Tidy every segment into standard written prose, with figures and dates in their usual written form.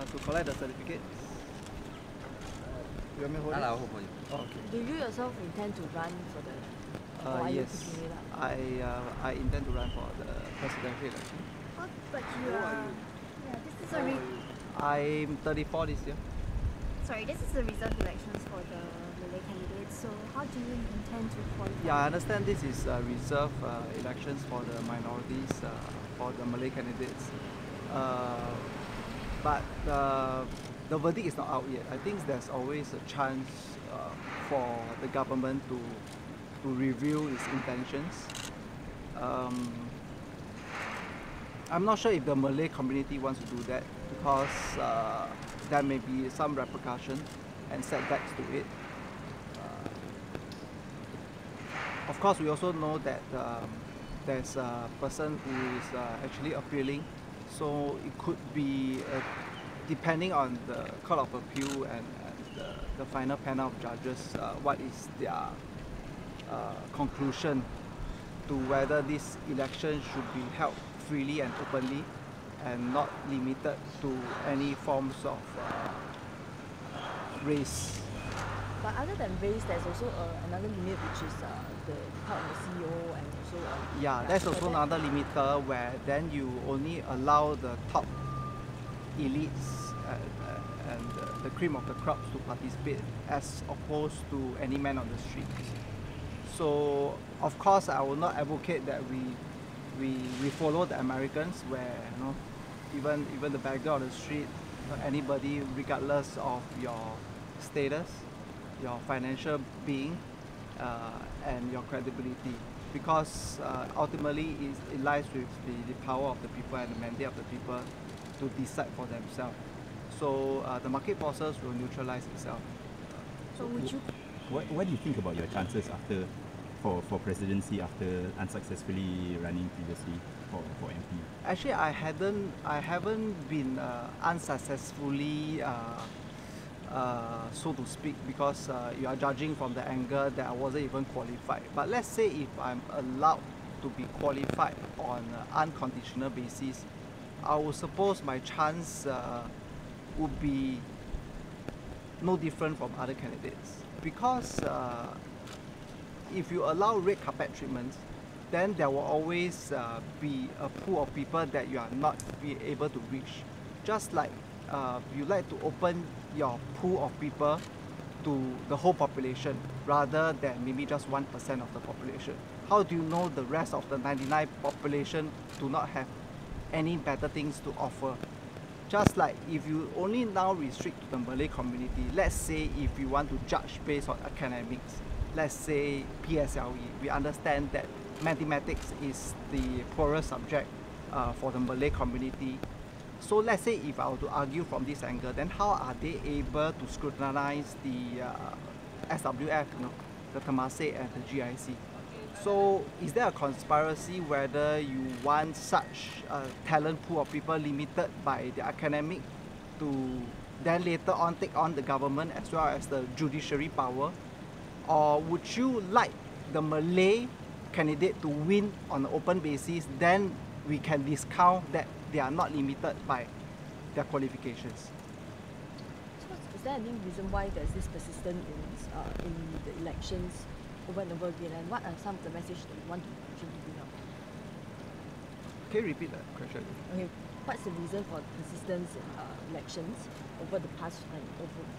to collect the certificates. You want me to hold it? I'll hold for you. Oh, okay. Do you yourself intend to run for the? Or are you Yes, picking it up? I intend to run for the presidential election. But you are. Yeah, this is a. I'm 34 this year. Sorry, this is the reserve elections for the Malay candidates. So how do you intend to qualify? Yeah, I understand this is reserve elections for the minorities, for the Malay candidates. But the verdict is not out yet. I think there's always a chance for the government to review its intentions. I'm not sure if the Malay community wants to do that because there may be some repercussions and setbacks to it. Of course, we also know that there's a person who is actually appealing, so it could be depending on the Court of Appeal and the final panel of judges, what is their conclusion to whether this election should be held freely and openly and not limited to any forms of race. But other than race, there's also another limit, which is the part of the CEO and also. Yeah, there's also another limiter where then you only allow the top elites and the cream of the crops to participate as opposed to any man on the street. So of course I will not advocate that we follow the Americans where even the beggar on the street, anybody regardless of your status, your financial being and your credibility, because ultimately it lies with the power of the people and the mandate of the people to decide for themselves. So the market forces will neutralize itself. So would you? What do you think about your chances for presidency after unsuccessfully running previously for MP? Actually, I haven't been unsuccessfully so to speak, because you are judging from the angle that I wasn't even qualified. But let's say if I'm allowed to be qualified on an unconditional basis, I would suppose my chance would be no different from other candidates, because if you allow red carpet treatment, then there will always be a pool of people that you are not be able to reach. Just like you like to open your pool of people to the whole population rather than maybe just 1% of the population. How do you know the rest of the 99% population do not have any better things to offer? Just like if you only now restrict to the Malay community, let's say if you want to judge based on academics, let's say PSLE, we understand that mathematics is the poorest subject for the Malay community. So let's say if I were to argue from this angle, then how are they able to scrutinize the SWF, the Temasek and the GIC? So is there a conspiracy whether you want such a talent pool of people limited by the academic to then later on take on the government as well as the judiciary power? Or would you like the Malay candidate to win on an open basis, then we can discount that they are not limited by their qualifications? So is there any reason why there's this persistence in the elections over and over again, and what are some of the messages that you want to mention to bring up? Can you repeat that question? Okay, what's the reason for persistence in elections over the past and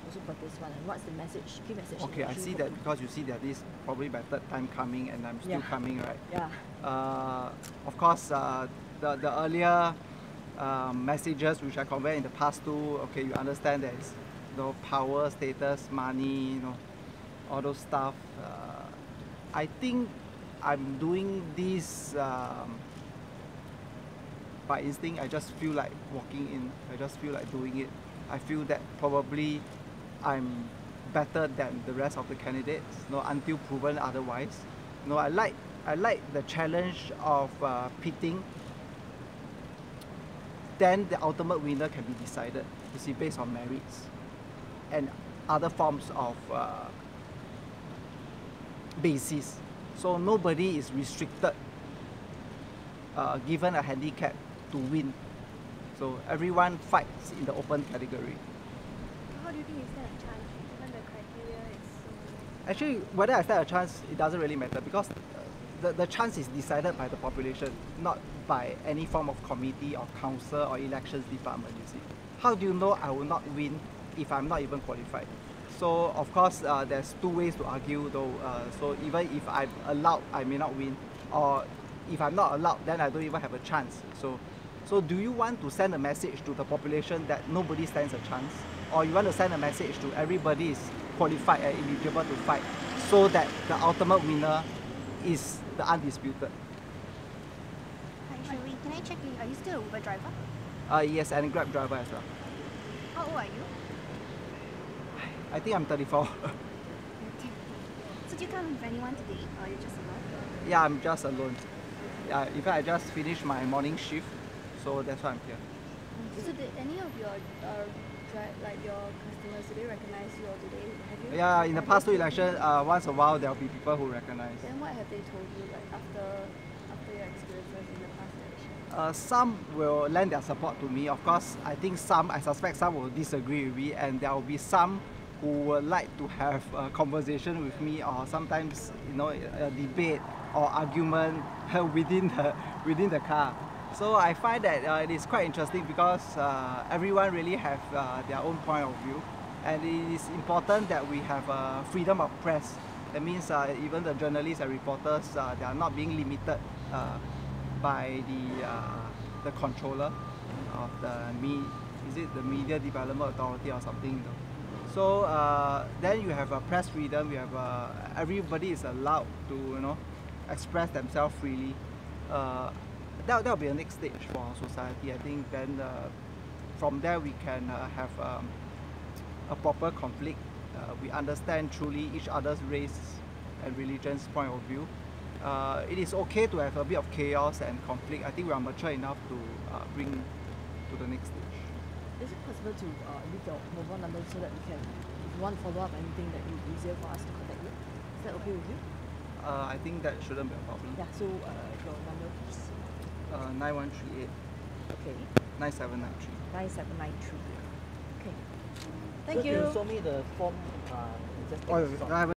also for this one, and what's the message, key message? Okay, I see that because you see that this is probably my third time coming and I'm still coming, right? Yeah. Of course, the earlier messages which I conveyed in the past too, okay, you understand that it's power, status, money, all those stuff. I think I'm doing this by instinct. I just feel like walking in. I just feel like doing it. I feel that probably I'm better than the rest of the candidates, until proven otherwise. I like the challenge of pitting. Then the ultimate winner can be decided, based on merits and other forms of basis. So nobody is restricted, given a handicap to win. So everyone fights in the open category. How do you think you stand a chance given the criteria is so... Actually, whether I stand a chance, it doesn't really matter because the chance is decided by the population, not by any form of committee or council or elections department, you see. How do you know I will not win if I'm not even qualified? So of course, there's two ways to argue though. So even if I'm allowed, I may not win, or if I'm not allowed, then I don't even have a chance. So do you want to send a message to the population that nobody stands a chance? Or you want to send a message to everybody is qualified and eligible to fight so that the ultimate winner is the undisputed? Hi Shirwin, can I check in? Are you still an Uber driver? Yes, and Grab driver as well. How old are you? I think I'm 34. So do you come with anyone today or you're just alone? Yeah, I'm just alone. Yeah, in fact, I just finished my morning shift, so that's why I'm here. So did any of your your customers, do they recognize you or do they have you? Yeah, in the past two elections, once a while there will be people who recognize. Then what have they told you like after your experiences in the past election? Some will lend their support to me. Of course, I suspect some will disagree with me, and there will be some who would like to have a conversation with me, or sometimes a debate or argument within the car. So I find that it is quite interesting because everyone really have their own point of view, and it is important that we have freedom of press. That means even the journalists and reporters, they are not being limited by the controller of the Media Development Authority or something. So then you have press freedom. You have everybody is allowed to express themselves freely. That will be the next stage for our society. I think then from there we can have a proper conflict. We understand truly each other's race and religion's point of view. It is okay to have a bit of chaos and conflict. I think we are mature enough to bring to the next stage. Is it possible to leave your mobile number so that we can, if you want to follow up anything, that it will be easier for us to contact you? Is that okay with you? I think that shouldn't be a problem. Yeah, so your number please. 9138 Okay, 9793. 9793. Okay. Thank So you. can you show me the form? Just Oh, take a I haven't